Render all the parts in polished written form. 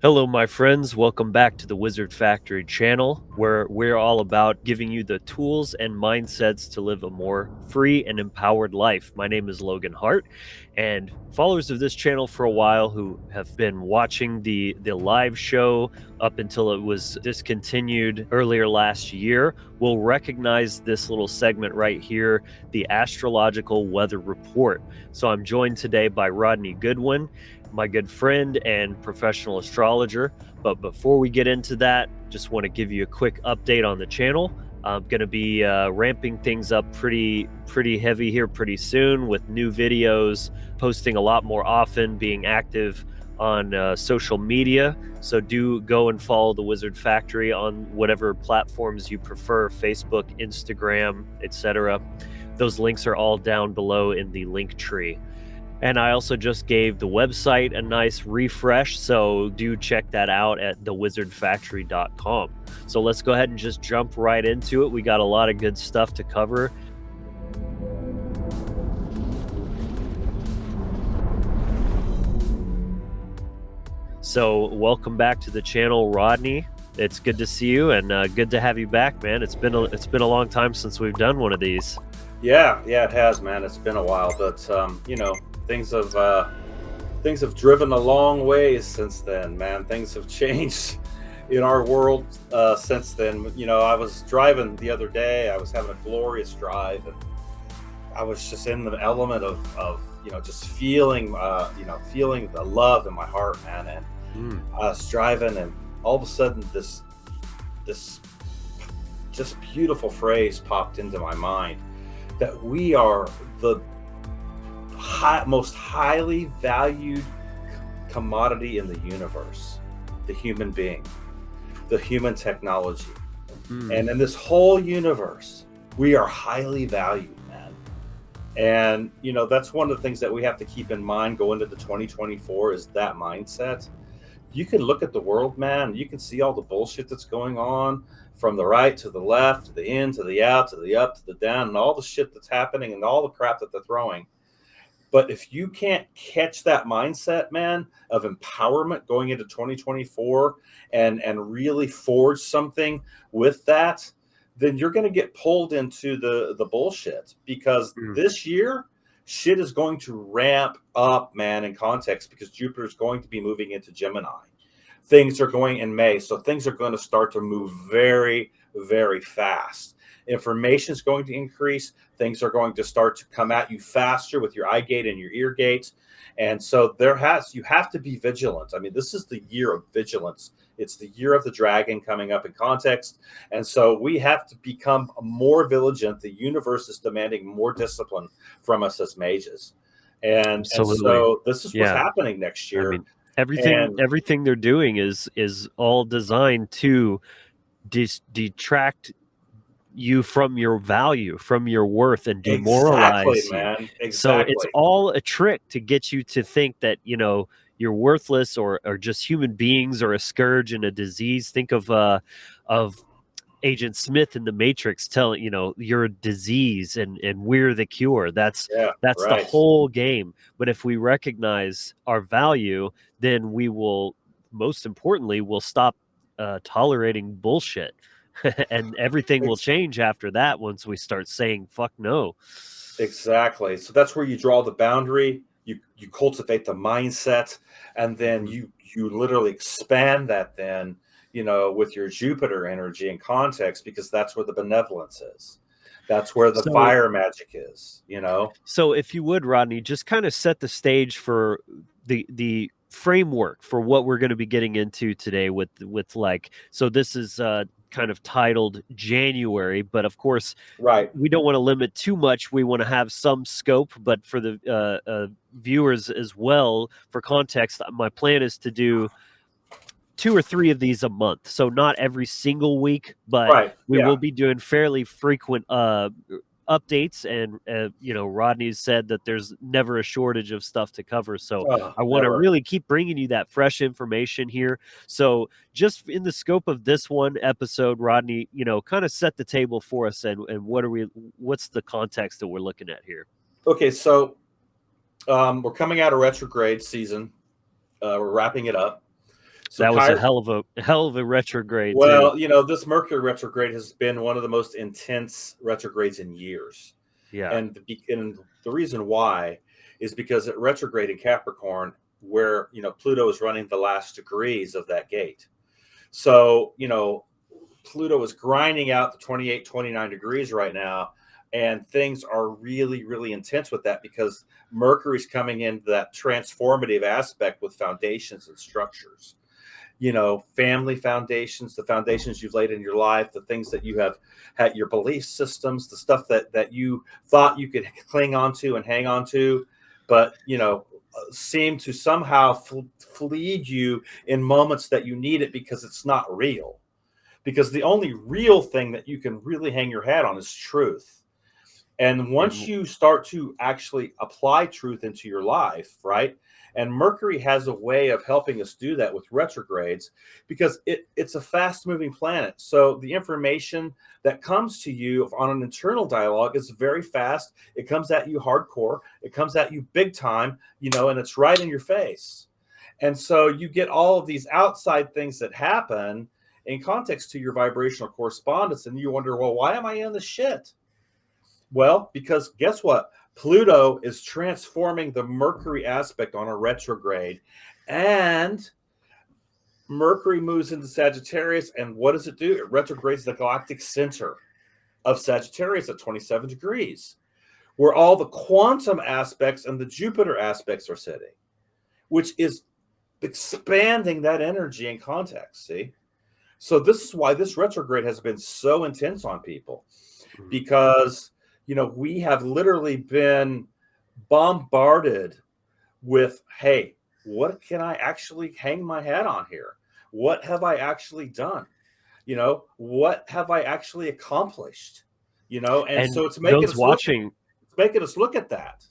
Hello, my friends. Welcome back to the Wizard Factory channel, where we're all about giving you the tools and mindsets to live a more free and empowered life. My name is Logan Hart, and followers of this channel for a while who have been watching the live show up until it was discontinued earlier last year will recognize this little segment right here, the astrological weather report. So I'm joined today by Rodney Goodwin, my good friend and professional astrologer. But before we get into that, just want to give you a quick update on the channel. I'm going to be ramping things up pretty heavy here pretty soon with new videos, posting a lot more often, being active on social media. So do go and follow the Wizard Factory on whatever platforms you prefer: Facebook, Instagram, etc. Those links are all down below in the link tree. And I also just gave the website a nice refresh, so do check that out at thewizardfactory.com. So let's go ahead and just jump right into it. We got a lot of good stuff to cover. So welcome back to the channel, Rodney. It's good to see you, and good to have you back, man. It's been a long time since we've done one of these. Yeah, it has, man. It's been a while, but things have driven a long ways since then, man. Things have changed in our world since then. I was driving the other day. I was having a glorious drive, and I was just in the element of just feeling the love in my heart, man. And I was driving, and all of a sudden this just beautiful phrase popped into my mind, that we are the most highly valued commodity in the universe, the human being, the human technology. And in this whole universe, we are highly valued, man. And that's one of the things that we have to keep in mind going into the 2024 is that mindset. You can look at the world, man, you can see all the bullshit that's going on from the right to the left, to the in, to the out, to the up, to the down, and all the shit that's happening and all the crap that they're throwing. But if you can't catch that mindset, man, of empowerment going into 2024 and really forge something with that, then you're going to get pulled into the bullshit, because this year shit is going to ramp up, man, in context, because Jupiter is going to be moving into Gemini. Things are going in May, so things are going to start to move very, very fast. Information is going to increase. Things are going to start to come at you faster with your eye gate and your ear gate. And so you have to be vigilant. I mean, this is the year of vigilance. It's the year of the dragon coming up in context. And so we have to become more vigilant. The universe is demanding more discipline from us as mages. And so this is what's happening next year. I mean, everything they're doing is all designed to detract you from your value, from your worth, and demoralize you. Man. Exactly. So it's all a trick to get you to think that you're worthless, or just human beings, or a scourge and a disease. Think of Agent Smith in the Matrix telling you're a disease and we're the cure. That's the whole game. But if we recognize our value, then we will, most importantly, will stop tolerating bullshit. And everything will change after that once we start saying fuck no. Exactly. So that's where you draw the boundary, you cultivate the mindset, and then you literally expand that then, with your Jupiter energy and context, because that's where the benevolence is. That's where the fire magic is, So if you would, Rodney, just kind of set the stage for the framework for what we're going to be getting into today with so this is kind of titled January, but of course, we don't want to limit too much. We want to have some scope, but for the viewers as well, for context, my plan is to do 2 or 3 of these a month. So not every single week, but we will be doing fairly frequent updates. And Rodney's said that there's never a shortage of stuff to cover, so I want to really keep bringing you that fresh information here. So just in the scope of this one episode, Rodney, kind of set the table for us, and what's the context that we're looking at here? Okay, so we're coming out of retrograde season. We're wrapping it up. So That was a Chiron, hell of a retrograde too. well, this Mercury retrograde has been one of the most intense retrogrades in years. Yeah. And the reason why is because it retrograde in Capricorn, where Pluto is running the last degrees of that gate. So Pluto is grinding out the 28, 29 degrees right now, and things are really, really intense with that because Mercury's coming into that transformative aspect with foundations and structures. Family foundations, the foundations you've laid in your life, the things that you have had, your belief systems, the stuff that you thought you could cling on to and hang on to, but seem to somehow fleed you in moments that you need it because it's not real. Because the only real thing that you can really hang your hat on is truth. And once And you start to actually apply truth into your life, right? And Mercury has a way of helping us do that with retrogrades because it's a fast moving planet. So the information that comes to you on an internal dialogue is very fast. It comes at you hardcore. It comes at you big time, and it's right in your face. And so you get all of these outside things that happen in context to your vibrational correspondence. And you wonder, well, why am I in this shit? Well, because guess what? Pluto is transforming the Mercury aspect on a retrograde, and Mercury moves into Sagittarius. And what does it do? It retrogrades the galactic center of Sagittarius at 27 degrees, where all the quantum aspects and the Jupiter aspects are sitting, which is expanding that energy in context. See? So this is why this retrograde has been so intense on people, because we have literally been bombarded with, hey, what can I actually hang my hat on here? What have I actually done? What have I actually accomplished? And and so it's making us look at that.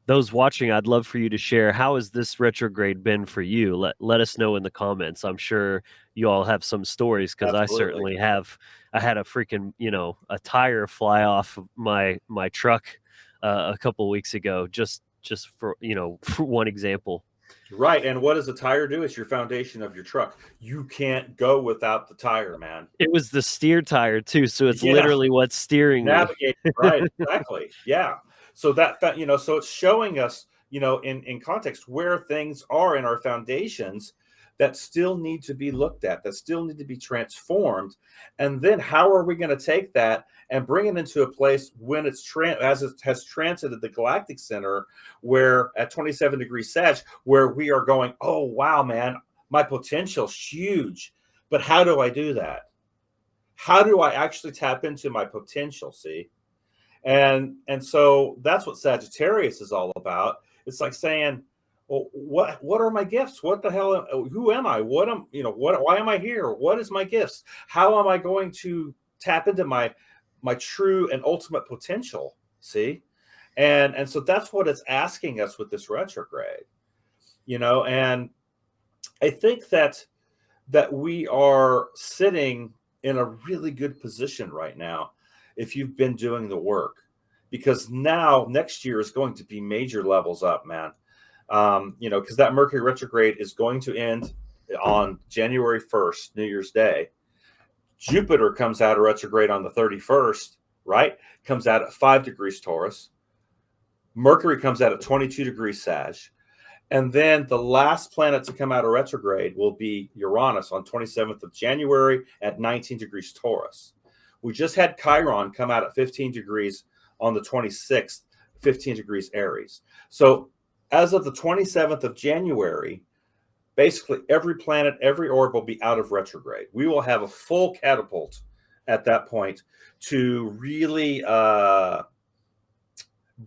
those watching, I'd love for you to share, how has this retrograde been for you? Let us know in the comments. I'm sure you all have some stories because I Absolutely. certainly have. I had a freaking, a tire fly off of my truck a couple weeks ago, just for for one example. Right. And what does a tire do? It's your foundation of your truck. You can't go without the tire, man. It was the steer tire too, so it's Yeah. literally what's steering me. Navigate, right? Exactly. Yeah. So so it's showing us, in context where things are in our foundations that still need to be looked at, that still need to be transformed. And then how are we going to take that and bring it into a place when as it has transited the galactic center, where at 27 degrees Sag, where we are going, oh wow, man, my potential's huge. But how do I do that? How do I actually tap into my potential? See? And so that's what Sagittarius is all about. It's like saying, well, what are my gifts? What the hell? Who am I? Why am I here? What is my gifts? How am I going to tap into my true and ultimate potential? See? And so that's what it's asking us with this retrograde. And I think that we are sitting in a really good position right now if you've been doing the work, because now next year is going to be major levels up, man. Because that Mercury retrograde is going to end on January 1st, New Year's Day. Jupiter comes out of retrograde on the 31st, right? Comes out at 5 degrees Taurus. Mercury comes out at 22 degrees Sag. And then the last planet to come out of retrograde will be Uranus on 27th of January at 19 degrees Taurus. We just had Chiron come out at 15 degrees on the 26th, 15 degrees Aries. So as of the 27th of January, basically every planet, every orb will be out of retrograde. We will have a full catapult at that point to really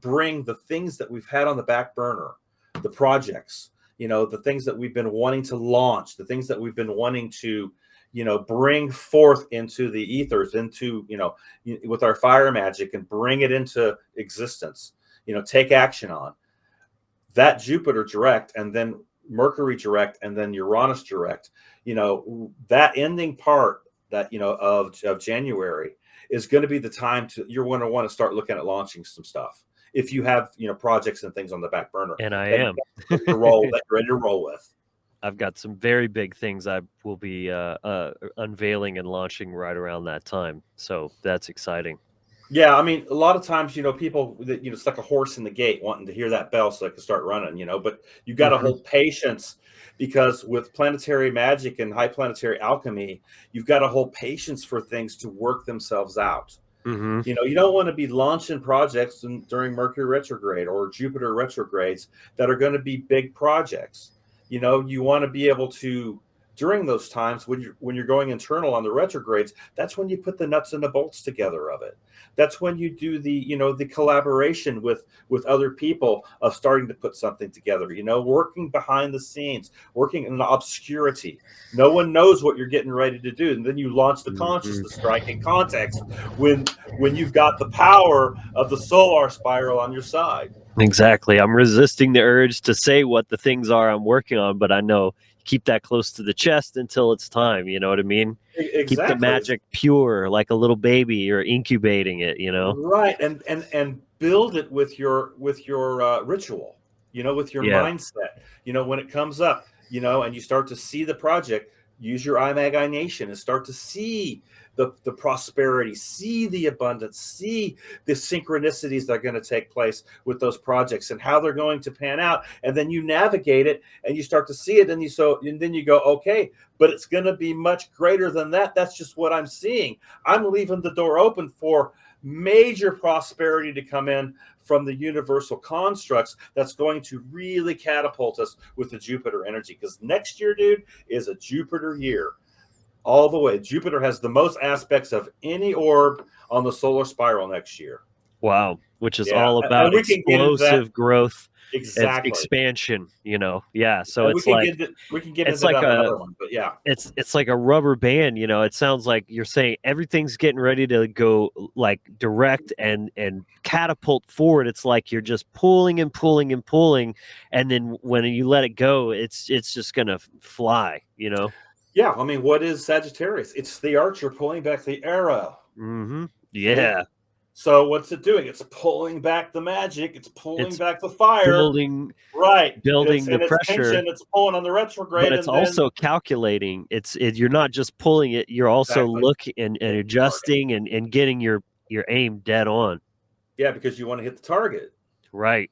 bring the things that we've had on the back burner, the projects, the things that we've been wanting to launch, the things that we've been wanting to, bring forth into the ethers, into, with our fire magic, and bring it into existence, take action on. That Jupiter direct, and then Mercury direct, and then Uranus direct, that ending part that, of January is going to be the time you're going to want to start looking at launching some stuff. If you have, projects and things on the back burner And I that am. you're ready to roll with. I've got some very big things I will be unveiling and launching right around that time. So that's exciting. Yeah, I mean, a lot of times, people that stuck a horse in the gate wanting to hear that bell so they can start running, but you got to Hmm. hold patience because with planetary magic and high planetary alchemy, you've got to hold patience for things to work themselves out. Hmm. You don't want to be launching projects during Mercury retrograde or Jupiter retrogrades that are going to be big projects. You want to be able to during those times when you're going internal on the retrogrades. That's when you put the nuts and the bolts together of it. That's when you do the collaboration with other people of starting to put something together. Working behind the scenes, working in the obscurity. No one knows what you're getting ready to do, and then you launch the Hmm. consciousness strike in context when you've got the power of the solar spiral on your side. Exactly. I'm resisting the urge to say what the things are I'm working on, but I know keep that close to the chest until it's time. You know what I mean? Keep the Exactly. magic pure, like a little baby, or incubating it. You know? Right. And build it with your ritual, with your Yeah. mindset. When it comes up, and you start to see the project, use your imagination and start to see the prosperity, see the abundance, see the synchronicities that are going to take place with those projects and how they're going to pan out. And then you navigate it and you start to see it, and then you go, okay, but it's going to be much greater than that. That's just what I'm seeing. I'm leaving the door open for major prosperity to come in from the universal constructs that's going to really catapult us with the Jupiter energy. Because next year, dude, is a Jupiter year all the way. Jupiter has the most aspects of any orb on the solar spiral next year. Wow. Which is Yeah. all And about we can get into that. explosive growth and Exactly. expansion. Yeah. So And we can get it's into like that on a another one. But yeah. it's like a rubber band. It sounds like you're saying everything's getting ready to go like direct and catapult forward. It's like you're just pulling and pulling and pulling, and then when you let it go, it's just gonna fly. Yeah. I mean, what is Sagittarius? It's the archer pulling back the arrow. Hmm. See? Yeah. So what's it doing? It's pulling back the magic. It's pulling It's back the fire. building Right. building the And it's pressure, tension. It's pulling on the but retrograde, it's and then also calculating. You're not just pulling it, you're also exactly looking and hit the target. adjusting and getting your aim dead on. Yeah, because you want to hit the target. Right.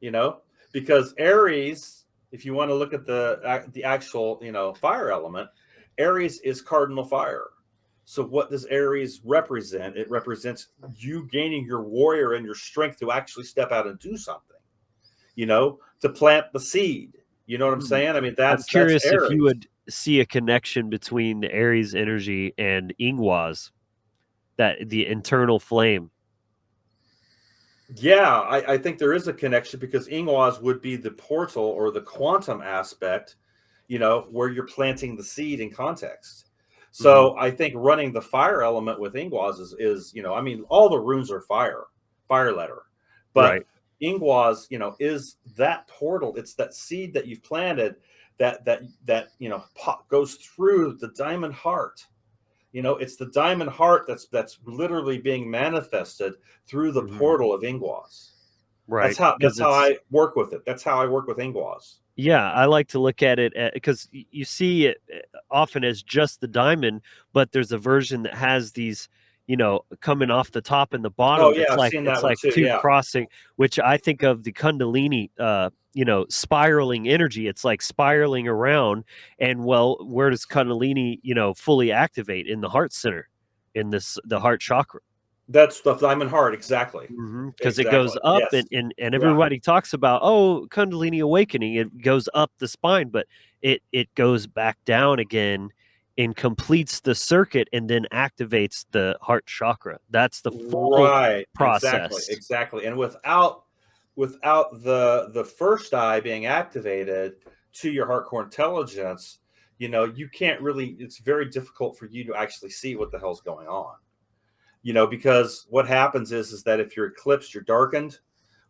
You know, because Aries, if you want to look at the actual fire element, Aries is cardinal fire. So what does Aries represent? It represents you gaining your warrior and your strength to actually step out and do something. To plant the seed. You know what I'm Hmm. saying? I mean, I'm that's curious if you Aries. would see a connection between the Aries energy and Ingwas, that the internal flame. Yeah, I think there is a connection because Ingwas would be the portal or the quantum aspect, where you're planting the seed in context. Hmm. So I think running the fire element with Ingwas is I mean, all the runes are fire letter, but Right. Ingwas, is that portal. It's that seed that you've planted that goes through the diamond heart. It's the diamond heart that's literally being manifested through the Hmm. portal of Ingwas. That's Right. how Because that's how it's I work with it. That's how I work with Ingwas. Yeah, I like to look at it because you see it often as just the diamond, but there's a version that has these, coming off the top and the Oh bottom. yeah, I've seen It's that one like too. two Yeah, crossing, which I think of the Kundalini, spiraling energy. It's like spiraling around, and well, where does Kundalini, fully activate in the heart center, in the heart chakra? that's the diamond heart. Exactly, Because it goes exactly. up Yes, and yeah. everybody talks about, "Oh, Kundalini awakening," it goes up the spine, but it goes back down again and completes the circuit and then activates the heart chakra. That's the full Right, exactly, process. exactly. And without the first eye being activated to your heart core intelligence, you can't really. It's very difficult for you to actually see what the hell's going on. Because what happens is that if you're eclipsed, you're darkened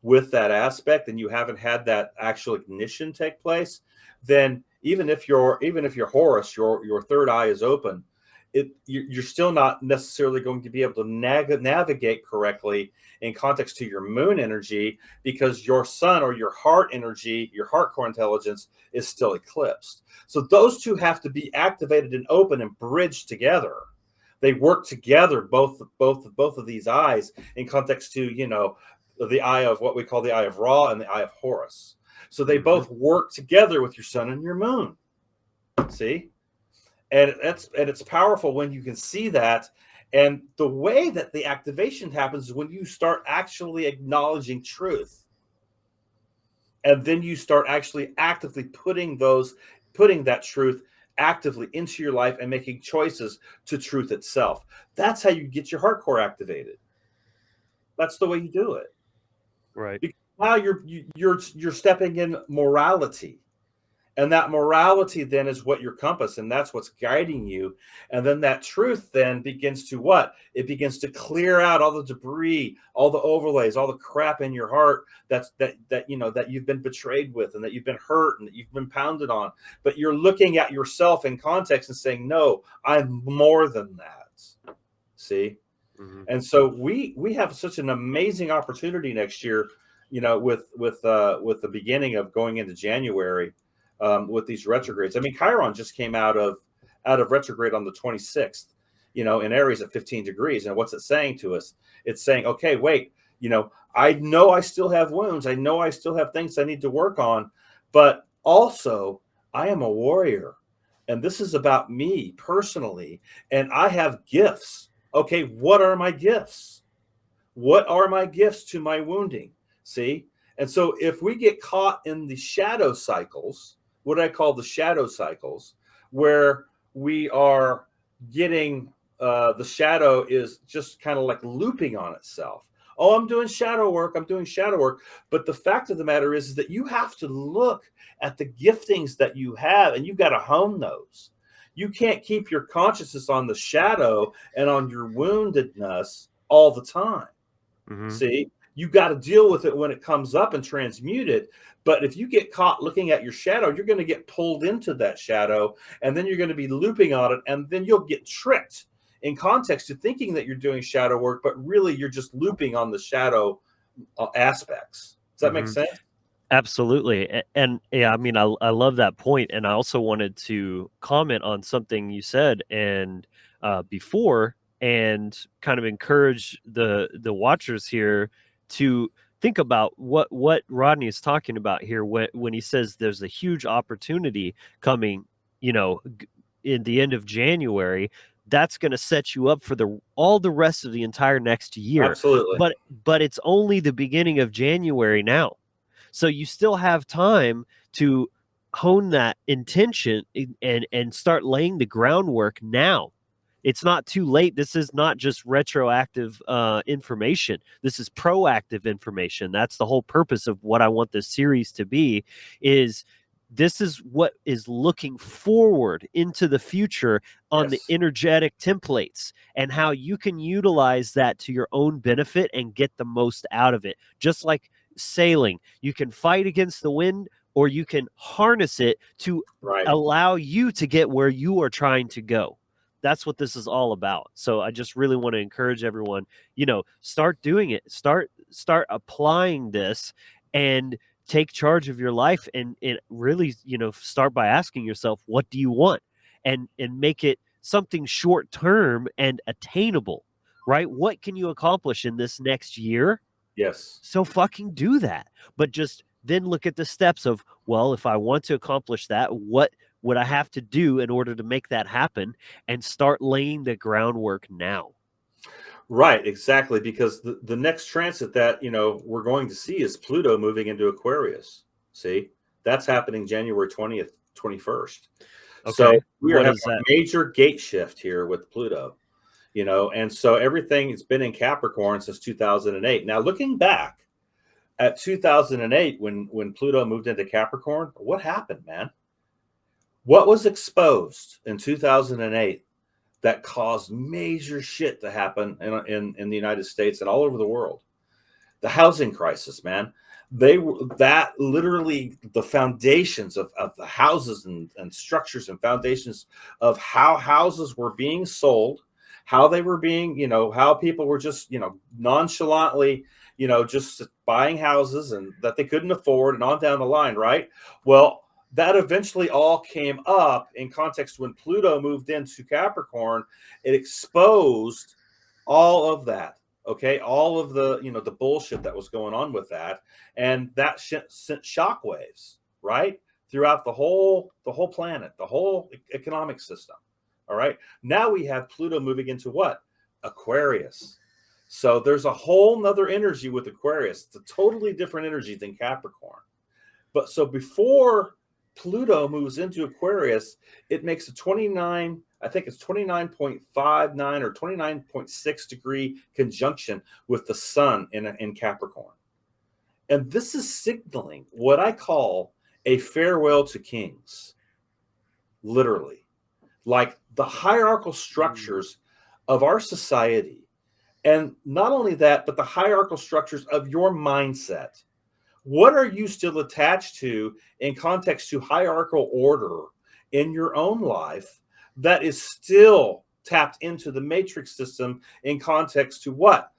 with that aspect, and you haven't had that actual ignition take place, then even if your Horus, your third eye is open, you're still not necessarily going to be able to navigate correctly in context to your moon energy, because your sun or your heart energy, your heart core intelligence, is still eclipsed. So those two have to be activated and open and bridged together. They work together, both of these eyes, in context to, the eye of what we call the eye of Ra and the eye of Horus. So they Mhm. both work together with your sun and your moon. See? And it's powerful when you can see that. And the way that the activation happens is when you start actually acknowledging truth, and then you start actually actively putting that truth actively into your life and making choices to truth itself. That's how you get your heart core activated. That's the way you do it. Right. Because now you're stepping in morality. And that morality then is what your compass, and that's what's guiding you. And then that truth then begins to what? It begins to clear out all the debris, all the overlays, all the crap in your heart that you've been betrayed with, and that you've been hurt, and that you've been pounded on. But you're looking at yourself in context and saying, no, I'm more than that. See? Mhm. And so we have such an amazing opportunity next year, with the beginning of going into January, with these retrogrades. I mean, Chiron just came out of retrograde on the 26th, in Aries at 15 degrees. And what's it saying to us? It's saying, okay, wait, I know I still have wounds. I know I still have things I need to work on, but also I am a warrior. And this is about me personally. And I have gifts. Okay, what are my gifts? What are my gifts to my wounding? See? And so if we get caught in the shadow cycles, what I call the shadow cycles, where we are getting, the shadow is just kind of like looping on itself. Oh, I'm doing shadow work. I'm doing shadow work. But the fact of the matter is that you have to look at the giftings that you have, and you've got to hone those. You can't keep your consciousness on the shadow and on your woundedness all the time. Mhm. See, you got to deal with it when it comes up and transmute it. But if you get caught looking at your shadow, you're going to get pulled into that shadow, and then you're going to be looping on it, and then you'll get tricked in context to thinking that you're doing shadow work, but really you're just looping on the shadow aspects. Does that make Mhm. sense? Absolutely. And yeah, I mean, I love that point. And I also wanted to comment on something you said and before, and kind of encourage the watchers here to think about what Rodney is talking about here when he says there's a huge opportunity coming, in the end of January. That's going to set you up for the all the rest of the entire next year. Absolutely. But it's only the beginning of January now. So you still have time to hone that intention and start laying the groundwork now. It's not too late. This is not just retroactive information. This is proactive information. That's the whole purpose of what I want this series to be. Is this is what is looking forward into the future on the Yes. energetic templates, and how you can utilize that to your own benefit and get the most out of it. Just like sailing, you can fight against the wind, or you can harness it to Right. allow you to get where you are trying to go. That's what this is all about. So I just really want to encourage everyone, start doing it. Start applying this, and take charge of your life, and really, start by asking yourself, what do you want? And make it something short term and attainable, right? What can you accomplish in this next year? Yes. So fucking do that. But just then look at the steps of, well, if I want to accomplish that, what would I have to do in order to make that happen? And start laying the groundwork now. Right, exactly. Because the next transit that we're going to see is Pluto moving into Aquarius. See, that's happening January 20th, 21st. So Okay. we are What having is a that? major gate shift here with Pluto. And so everything has been in Capricorn since 2008. Now, looking back at 2008, when Pluto moved into Capricorn, what happened, man? What was exposed in 2008 that caused major shit to happen in the United States and all over the world? The housing crisis, man. They were that literally the foundations of the houses and structures and foundations of how houses were being sold, how they were being, how people were just, nonchalantly, just buying houses and that they couldn't afford and on down the line, right? Well, that eventually all came up in context when Pluto moved into Capricorn. It exposed all of that. Okay, all of the bullshit that was going on with that, and that sent shockwaves right throughout the whole planet, the whole economic system. All right, now we have Pluto moving into what? Aquarius. So there's a whole nother energy with Aquarius. It's a totally different energy than Capricorn. But so before Pluto moves into Aquarius, it makes a 29, I think it's 29.59 or 29.6 degree conjunction with the sun in Capricorn. And this is signaling what I call a farewell to kings, literally. Like the hierarchical structures of our society. And not only that, but the hierarchical structures of your mindset. What are you still attached to in context to hierarchical order in your own life that is still tapped into the matrix system in context to what?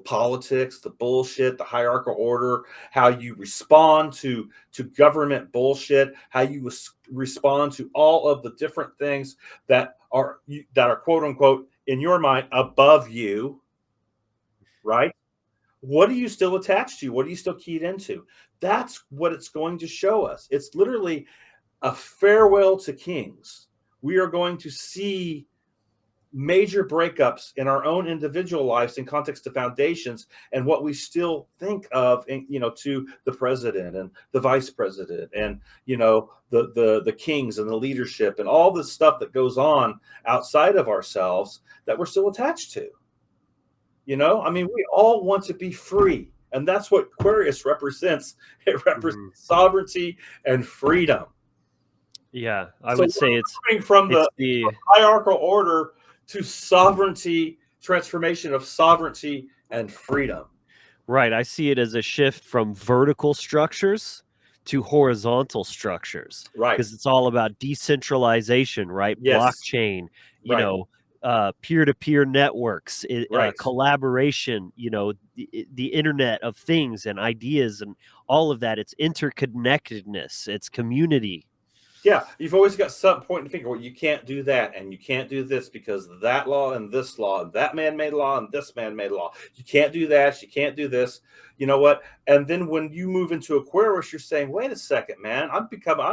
Politics, the bullshit, the hierarchical order, how you respond to government bullshit, how you respond to all of the different things that are quote unquote in your mind above you, right? What are you still attached to? What are you still keyed into? That's what it's going to show us. It's literally a farewell to kings. We are going to see major breakups in our own individual lives in context to foundations and what we still think of, to the president and the vice president and, the kings and the leadership and all the stuff that goes on outside of ourselves that we're still attached to. We all want to be free. And that's what Aquarius represents. It represents sovereignty and freedom. Yeah, I would say it's from it's the hierarchical order to sovereignty, transformation of sovereignty and freedom. Right. I see it as a shift from vertical structures to horizontal structures. Right. Because it's all about decentralization, right? Yes. Blockchain, Right. peer-to-peer networks, Right. collaboration, the internet of things and ideas and all of that. It's interconnectedness. It's community. Yeah, you've always got some point and finger. Well, you can't do that, and you can't do this because of that law and this law, and that man-made law and this man-made law. You can't do that. You can't do this. You know what? And then when you move into Aquarius, you're saying, "Wait a second, man! I'm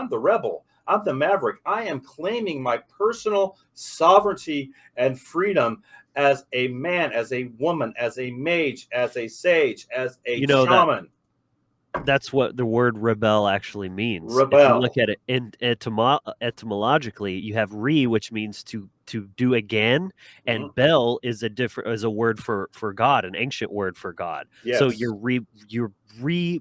the rebel. I'm the maverick. I am claiming my personal sovereignty and freedom as a man, as a woman, as a mage, as a sage, as a shaman." That's what the word rebel actually means. Rebel. If you look at it etymologically, you have which means to do again, and bel is a word for God, an ancient word for God. Yes. So you're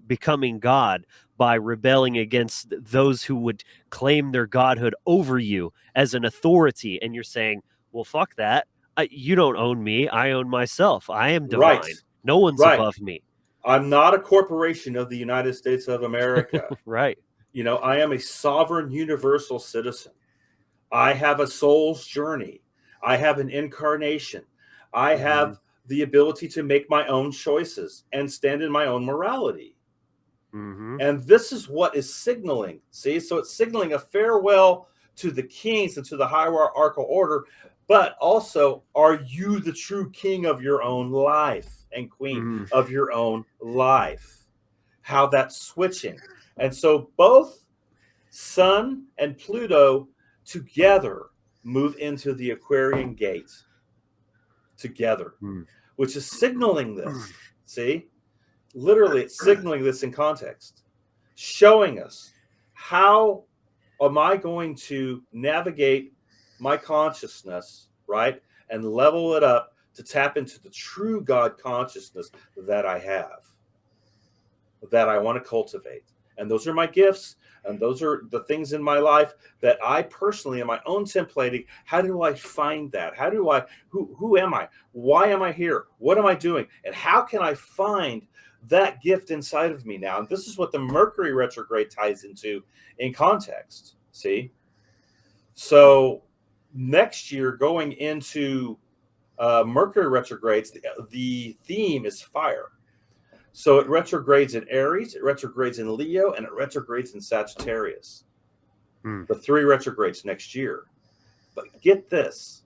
becoming God by rebelling against those who would claim their godhood over you as an authority, and you're saying, "Well, fuck that. You don't own me. I own myself. I am divine. Right. No one's above me. I'm not a corporation of the United States of America." Right. I am a sovereign universal citizen. I have a soul's journey. I have an incarnation. I have the ability to make my own choices and stand in my own morality. And this is what is signaling. See, so it's signaling a farewell to the kings and to the hierarchical order, but also, are you the true king of your own life and queen of your own life? How that's switching. And so both Sun and Pluto together move into the Aquarian gate together, which is signaling this. See? Literally, it's signaling this in context, showing us how am I going to navigate my consciousness, right? And level it up to tap into the true God consciousness that I have, that I want to cultivate. And those are my gifts. And those are the things in my life that I personally, in my own templating, how do I find that? Who am I? Why am I here? What am I doing? And how can I find that gift inside of me now. And this is what the Mercury retrograde ties into in context. See? So next year, going into Mercury retrogrades, the theme is fire. So it retrogrades in Aries, it retrogrades in Leo, and it retrogrades in Sagittarius. Mm. The 3 retrogrades next year. But get this,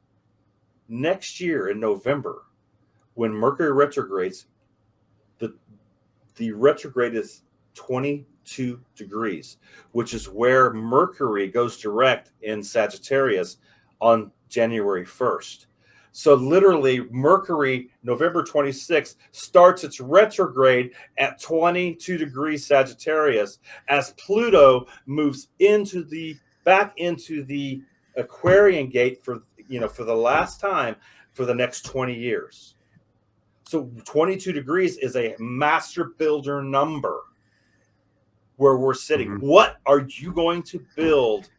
next year in November, when Mercury retrogrades, the retrograde is 22 degrees, which is where Mercury goes direct in Sagittarius on January 1st. So literally, Mercury, November 26th, starts its retrograde at 22 degrees Sagittarius as Pluto moves back into the Aquarian gate for the last time for the next 20 years. So 22 degrees is a master builder number where we're sitting. Mm-hmm. What are you going to build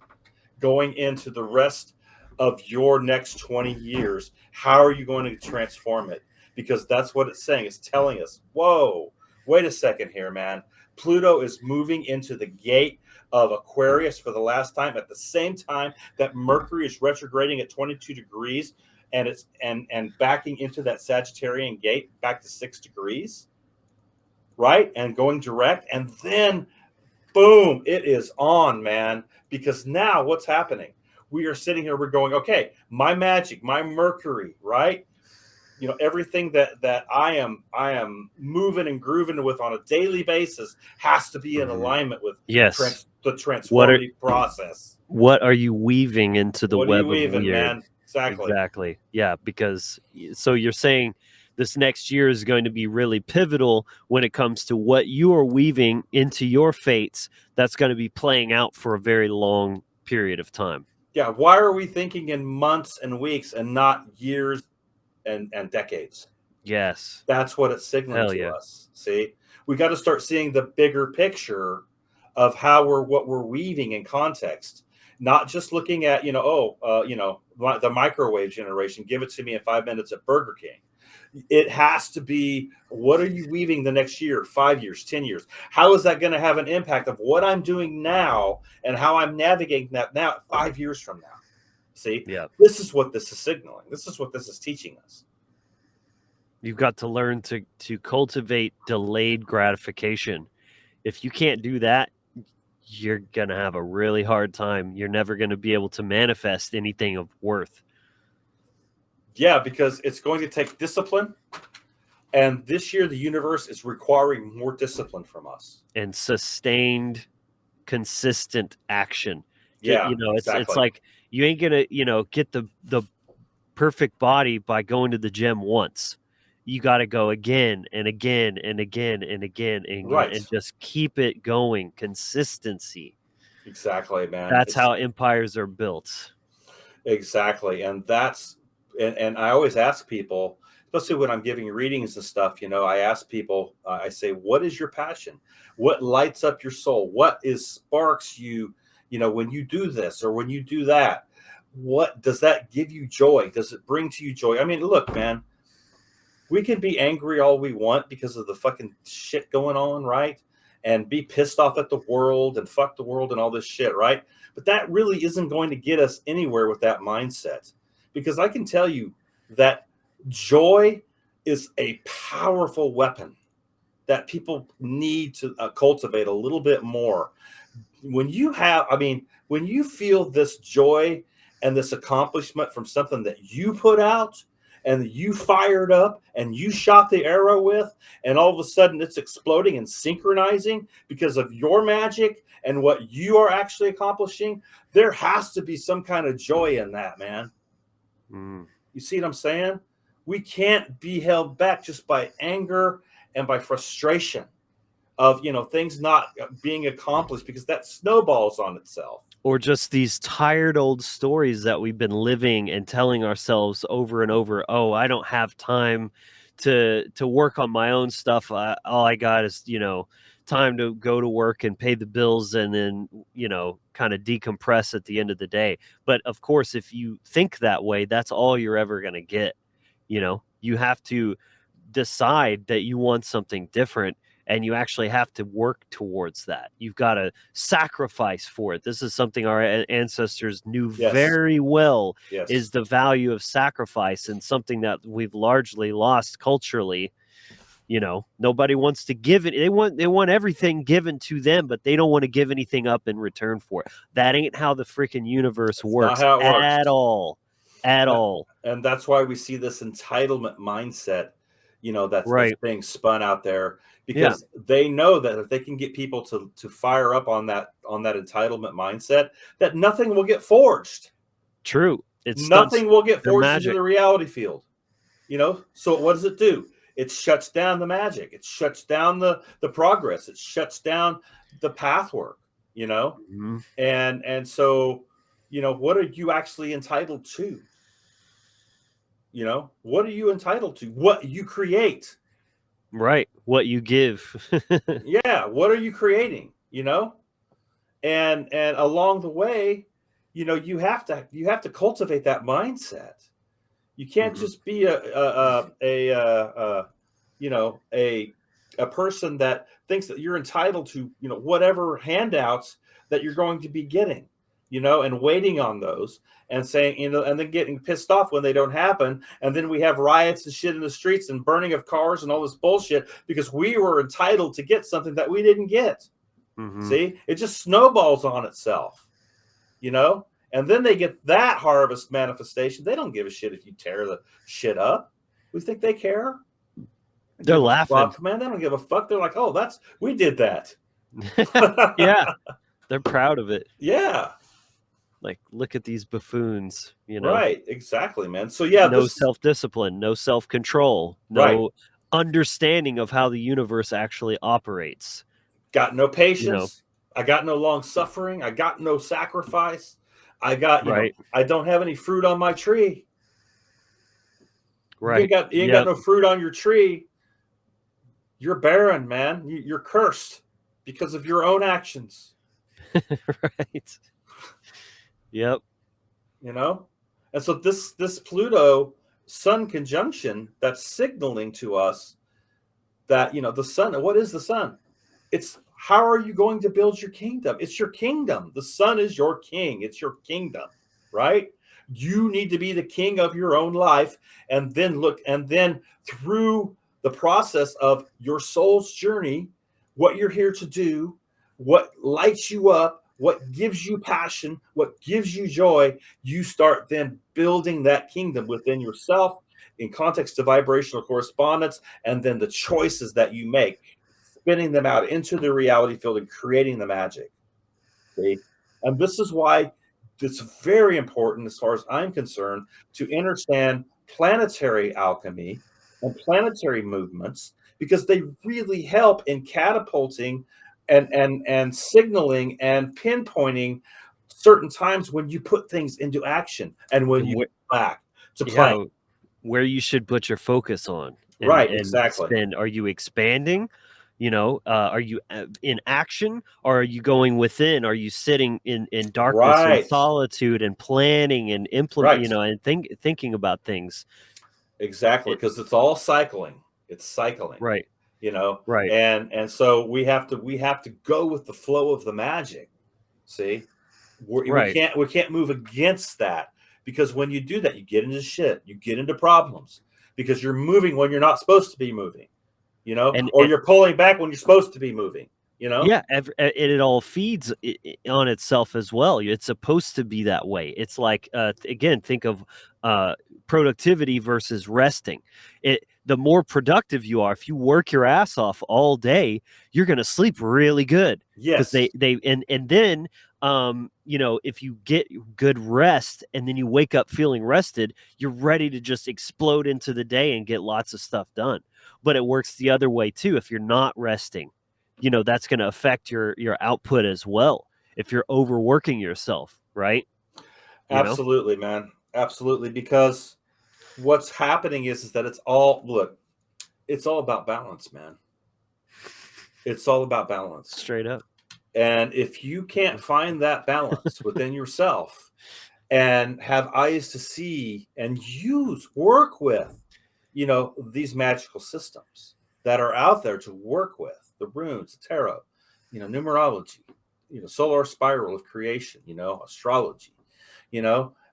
going into the rest of your next 20 years? How are you going to transform it? Because that's what it's saying. It's telling us, whoa, wait a second here, man. Pluto is moving into the gate of Aquarius for the last time at the same time that Mercury is retrograding at 22 degrees and it's and backing into that Sagittarian gate back to 6 degrees, right? And going direct. And then boom, it is on, man. Because now what's happening? We are sitting here, we're going, okay, my magic, my Mercury, right? Everything that I am moving and grooving with on a daily basis has to be in alignment with Yes. the transformative process. What are you weaving into the What are you web of weaving, weird? man? Exactly. Exactly. Yeah, because so you're saying this next year is going to be really pivotal when it comes to what you are weaving into your fates that's going to be playing out for a very long period of time. Yeah. Why are we thinking in months and weeks and not years and decades? Yes. That's what it's signaling Hell to yeah. us. See, we got to start seeing the bigger picture of what we're weaving in context, not just looking at the microwave generation. Give it to me in 5 minutes at Burger King. It has to be, what are you weaving the next year, 5 years, 10 years? How is that going to have an impact of what I'm doing now and how I'm navigating that now 5 years from now? See, Yeah. this is what this is signaling. This is what this is teaching us. You've got to learn to cultivate delayed gratification. If you can't do that, you're going to have a really hard time. You're never going to be able to manifest anything of worth. Yeah, because it's going to take discipline. And this year, the universe is requiring more discipline from us. And sustained, consistent action. Yeah, It's exactly. like you ain't gonna, get the perfect body by going to the gym once. You got to go again and again and again and again and again Right. and just keep it going. Consistency. Exactly, man. That's how empires are built. Exactly. And and I always ask people, especially when I'm giving readings and stuff, I ask people, I say, what is your passion? What lights up your soul? What sparks you, when you do this or when you do that? What does that give you joy? Does it bring to you joy? I mean, look, man, we can be angry all we want because of the fucking shit going on, right? And be pissed off at the world and fuck the world and all this shit, right? But that really isn't going to get us anywhere with that mindset. Because I can tell you that joy is a powerful weapon that people need to cultivate a little bit more. When you feel this joy and this accomplishment from something that you put out and you fired up and you shot the arrow with, and all of a sudden it's exploding and synchronizing because of your magic and what you are actually accomplishing, there has to be some kind of joy in that, man. You see what I'm saying? We can't be held back just by anger and by frustration of things not being accomplished, because that snowballs on itself. Or just these tired old stories that we've been living and telling ourselves over and over. Oh, I don't have time to work on my own stuff. All I got is time to go to work and pay the bills and then kind of decompress at the end of the day. But of course, if you think that way, that's all you're ever going to get. You have to decide that you want something different. and you actually have to work towards that. You've got to sacrifice for it. This is something our ancestors knew Yes. very well, Yes. is the value of sacrifice, and something that we've largely lost culturally. Nobody wants to give it. They want everything given to them, but they don't want to give anything up in return for it. That ain't how the freaking universe That's not works how it works. at all. At Yeah. all. And that's why we see this entitlement mindset, that's Right. being spun out there, Yeah. because they know that if they can get people to fire up on that entitlement mindset, that nothing will get forged. True. It stunts Nothing will get their forged into magic. the reality field. So what does it do? It shuts down the magic. It shuts down the progress. It shuts down the path work. Mhm. And so, what are you actually entitled to? What are you entitled to? What you create. Right. What you give. Yeah, what are you creating? And along the way, you have to cultivate that mindset. You can't Mhm. just be a person that thinks that you're entitled to whatever handouts that you're going to be getting, and waiting on those, and saying, and then getting pissed off when they don't happen, and then we have riots and shit in the streets and burning of cars and all this bullshit because we were entitled to get something that we didn't get. Mhm. See, it just snowballs on itself, you know and then they get that harvest manifestation. They don't give a shit if you tear the shit up. We think they care? They're Give a laughing. fuck, man. They don't give a fuck. They're like, oh, we did that. Yeah. They're proud of it. Yeah, Like, look at these buffoons. right, exactly, man. So yeah, No this self-discipline, no self-control, right. no understanding of how the universe actually operates. Got no You know, patience. I got no long suffering. I got no sacrifice. right, I don't have any fruit on my tree. right. You ain't got Yep. no fruit on your tree. You're barren, man. You're cursed because of your own actions. Right. Yep. you know and so this Pluto Sun conjunction, that's signaling to us that the sun. What is the sun? It's how are you going to build your kingdom? It's your kingdom. The sun is your king. It's your kingdom, right? You need to be the king of your own life, and then through the process of your soul's journey, what you're here to do, what lights you up, what gives you passion, what gives you joy, you start then building that kingdom within yourself in context to vibrational correspondence, and then the choices that you make, spinning them out into the reality field and creating the magic. See? And this is why it's very important, as far as I'm concerned, to understand planetary alchemy and planetary movements, because they really help in catapulting and signaling and pinpointing certain times when you put things into action and when you Wh go back to playing. Yeah, where you should put your focus on, and Right, exactly. spend. Are you expanding? Are you in action, or are you going within? Are you sitting in darkness and Right, solitude and planning and right. and thinking about things? Exactly, It, because it's all cycling. It's cycling, right, you know, right, and so we have to go with the flow of the magic. See, we right. can't move against that, because when you do that, you get into shit, you get into problems, because you're moving when you're not supposed to be moving, And or you're pulling back when you're supposed to be moving, Yeah, it all feeds on itself as well. It's supposed to be that way. It's like, again, think of productivity versus resting. The more productive you are, if you work your ass off all day, you're going to sleep really good, because Yes, and then if you get good rest and then you wake up feeling rested, you're ready to just explode into the day and get lots of stuff done. But it works the other way too. If you're not resting, that's going to affect your output as well, if you're overworking yourself, right? you know absolutely, man, absolutely, because what's happening is that it's all about balance, man. It's all about balance. Straight up. And if you can't find that balance within yourself and have eyes to see and work with, these magical systems that are out there to work with, the runes, the tarot, numerology, solar spiral of creation, astrology,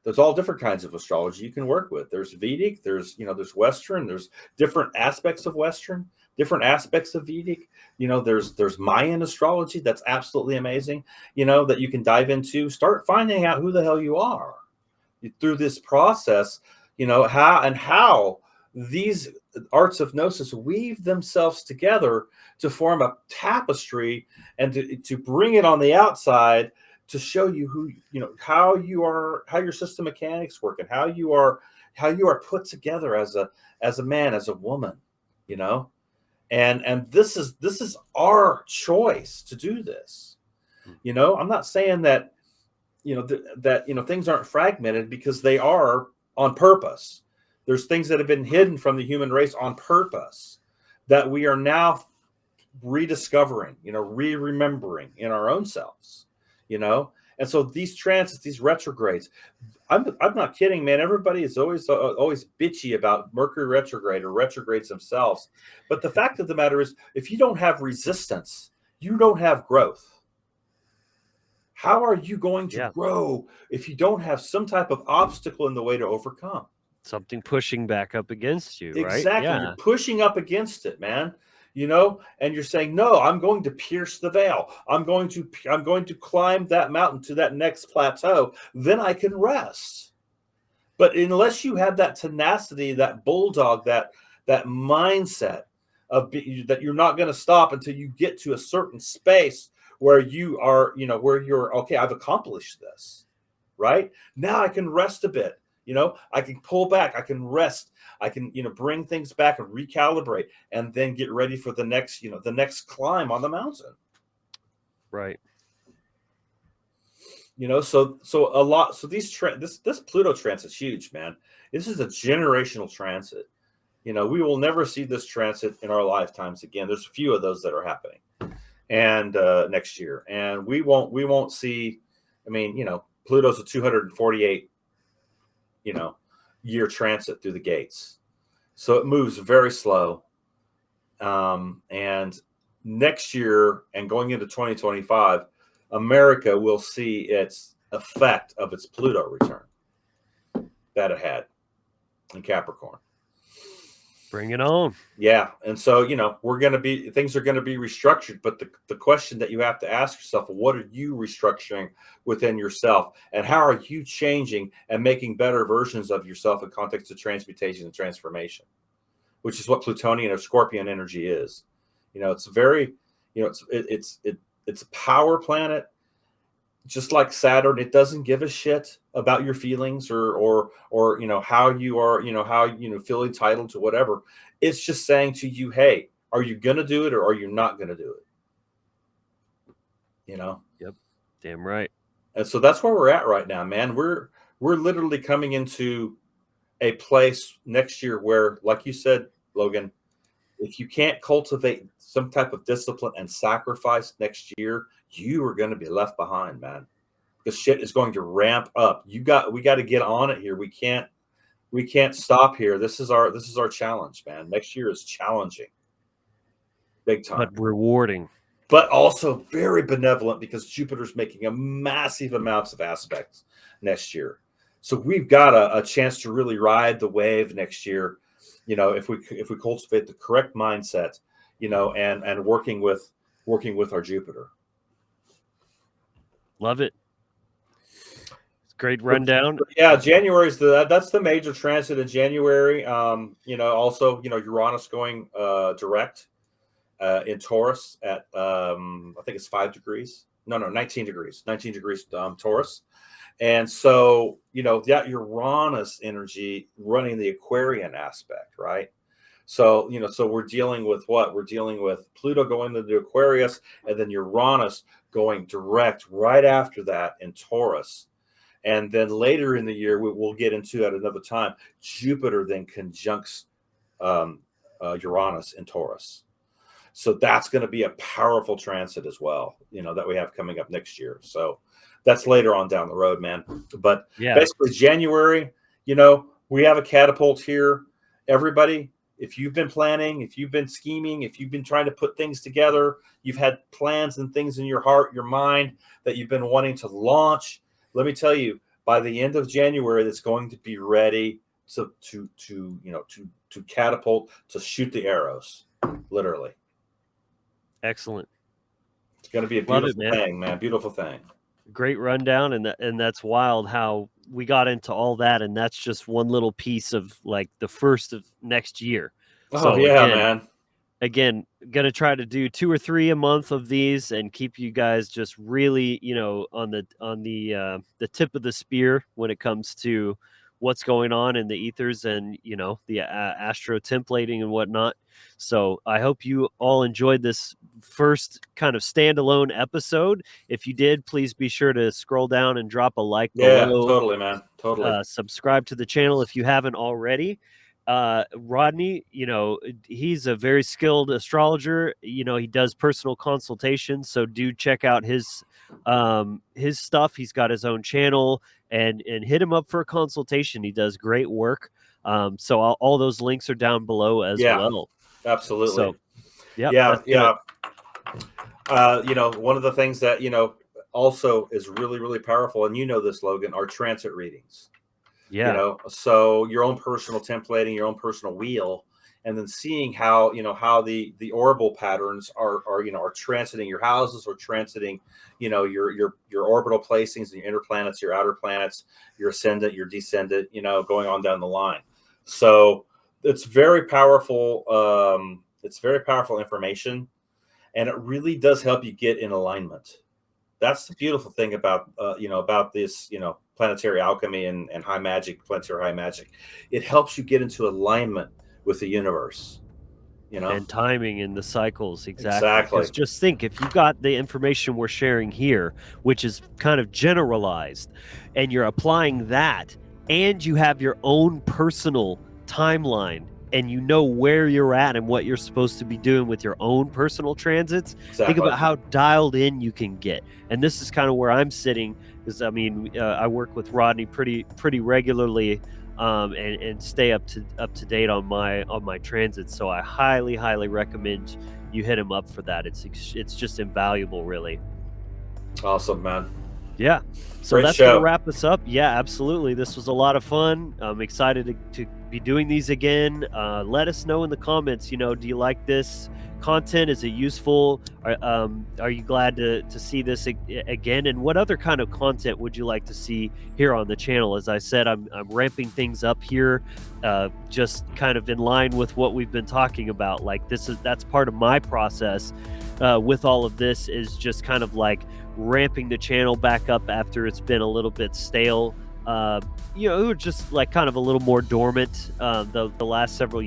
there's all different kinds of astrology you can work with. There's Vedic, there's Western, there's different aspects of Western, different aspects of Vedic. There's Mayan astrology that's absolutely amazing, that you can dive into. Start finding out who the hell you are through this process, how these arts of gnosis weave themselves together to form a tapestry and to bring it on the outside to show you who, how your system mechanics work and how you are put together as a man, as a woman, and this is our choice to do this. I'm not saying that things aren't fragmented, because they are on purpose. There's things that have been hidden from the human race on purpose that we are now rediscovering, re-remembering in our own selves, and so these transits, these retrogrades, I'm not kidding, man. Everybody is always bitchy about Mercury retrograde or retrogrades themselves, but the fact of the matter is, if you don't have resistance, you don't have growth. How are you going to grow if you don't have some type of obstacle in the way to overcome? Something pushing back up against you, right? Exactly. Yeah. You're pushing up against it, man. And you're saying, no, I'm going to pierce the veil. I'm going to climb that mountain to that next plateau. Then I can rest. But unless you have that tenacity, that bulldog, that mindset that you're not going to stop until you get to a certain space where you are, where you're, okay, I've accomplished this, right? Now I can rest a bit. I can pull back, I can rest, I can, bring things back and recalibrate, and then get ready for the next, the next climb on the mountain. Right. So this Pluto transit is huge, man. This is a generational transit. We will never see this transit in our lifetimes again. There's a few of those that are happening, and next year, and we won't see. I mean, Pluto's a 248 year transit through the gates, so it moves very slow, and next year and going into 2025, America will see its effect of its Pluto return that it had in Capricorn. Bring it on. Yeah. And so, things are going to be restructured, but the question that you have to ask yourself, what are you restructuring within yourself, and how are you changing and making better versions of yourself in context of transmutation and transformation, which is what Plutonian or Scorpion energy is. It's very, it's a power planet. Just like Saturn, it doesn't give a shit about your feelings or how you are, how feel entitled to whatever. It's just saying to you, hey, are you gonna do it or are you not gonna do it? Yep. Damn right. And so that's where we're at right now, man. We're literally coming into a place next year where, like you said, Logan, if you can't cultivate some type of discipline and sacrifice next year, you are going to be left behind, man, because shit is going to ramp up. We got to get on it here. We can't stop here. This is our challenge, man. Next year is challenging, big time, but rewarding, but also very benevolent, because Jupiter's making a massive amounts of aspects next year. So we've got a chance to really ride the wave next year. If we cultivate the correct mindset, and working with our Jupiter. Love it. It's great rundown. Yeah, January is that's the major transit in January. Also, Uranus going direct in Taurus at I think it's 5 degrees. No, 19 degrees. 19 degrees Taurus. And so, that Uranus energy running the Aquarian aspect, right? So, so we're dealing with what? We're dealing with Pluto going into Aquarius, and then Uranus going direct right after that in Taurus. And then later in the year, we'll get into at another time, Jupiter then conjuncts Uranus in Taurus. So that's going to be a powerful transit as well, that we have coming up next year. So that's later on down the road, man. But basically January, we have a catapult here. Everybody, if you've been planning, if you've been scheming, if you've been trying to put things together, you've had plans and things in your heart, your mind that you've been wanting to launch. Let me tell you, by the end of January, that's going to be ready to catapult, to shoot the arrows, literally. Excellent. It's going to be a Love it, beautiful man. thing, man. Beautiful thing. Great rundown, and that's wild how we got into all that, and that's just one little piece of like the first of next year. Oh So yeah, man. again, gonna try to do 2 or 3 a month of these and keep you guys just really, on the tip of the spear when it comes to what's going on in the ethers and, the astro templating and whatnot. So I hope you all enjoyed this first kind of standalone episode. If you did, please be sure to scroll down and drop a like Yeah, below. totally, man. Totally. Subscribe to the channel if you haven't already. Rodney, he's a very skilled astrologer. He does personal consultations, so do check out his stuff. He's got his own channel, and hit him up for a consultation. He does great work. So all those links are down below as Yeah, well. absolutely. So, yep, Yeah, that's yeah. One of the things that also is really, really powerful, and this, Logan, are transit readings. Yeah, So your own personal templating, your own personal wheel, and then seeing how the orbital patterns are transiting your houses, or transiting your orbital placings, and your inner planets, your outer planets, your ascendant, your descendant, going on down the line. So it's very powerful. It's very powerful information, and it really does help you get in alignment. That's the beautiful thing about about this planetary alchemy and high magic, planetary high magic. It helps you get into alignment with the universe. and timing in the cycles, exactly. Because Exactly. just think, if you got the information we're sharing here, which is kind of generalized, and you're applying that, and you have your own personal timeline, and you know where you're at and what you're supposed to be doing with your own personal transits, think Exactly. about how dialed in you can get. And this is kind of where I'm sitting, because I work with Rodney pretty regularly, and stay up to date on my transits. So I highly recommend you hit him up for that. It's just invaluable, really. Awesome, man. Yeah. So Great that's going to show. wrap us up. Yeah, absolutely. This was a lot of fun. I'm excited to be doing these again. Let us know in the comments, do you like this content? Is it useful? Are you glad to see this again? And what other kind of content would you like to see here on the channel? As I said, I'm ramping things up here, just kind of in line with what we've been talking about. Like that's part of my process with all of this, is just kind of like ramping the channel back up after it's been a little bit stale. It was just like kind of a little more dormant the last several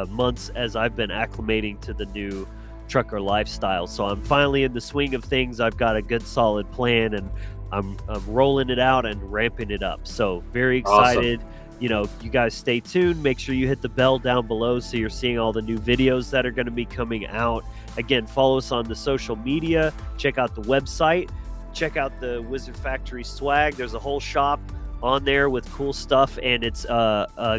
months, as I've been acclimating to the new trucker lifestyle. So I'm finally in the swing of things. I've got a good solid plan, and I'm rolling it out and ramping it up. So very excited. Awesome. You guys stay tuned. Make sure you hit the bell down below so you're seeing all the new videos that are going to be coming out. Again, follow us on the social media. Check out the website. Check out the Wizard Factory swag. There's a whole shop on there with cool stuff, and it's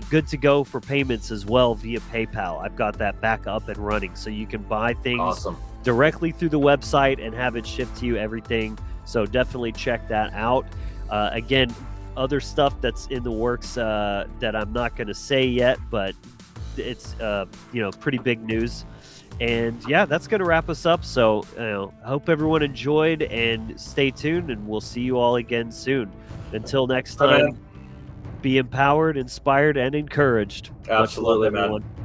good to go for payments as well via PayPal. I've got that back up and running, so you can buy things directly through the website and have it shipped to you, everything. So definitely check that out. Again, other stuff that's in the works that I'm not going to say yet, but it's pretty big news. And yeah, that's going to wrap us up. So I hope everyone enjoyed, and stay tuned, and we'll see you all again soon. Until next time, be empowered, inspired, and encouraged. Absolutely, Much love, man. everyone.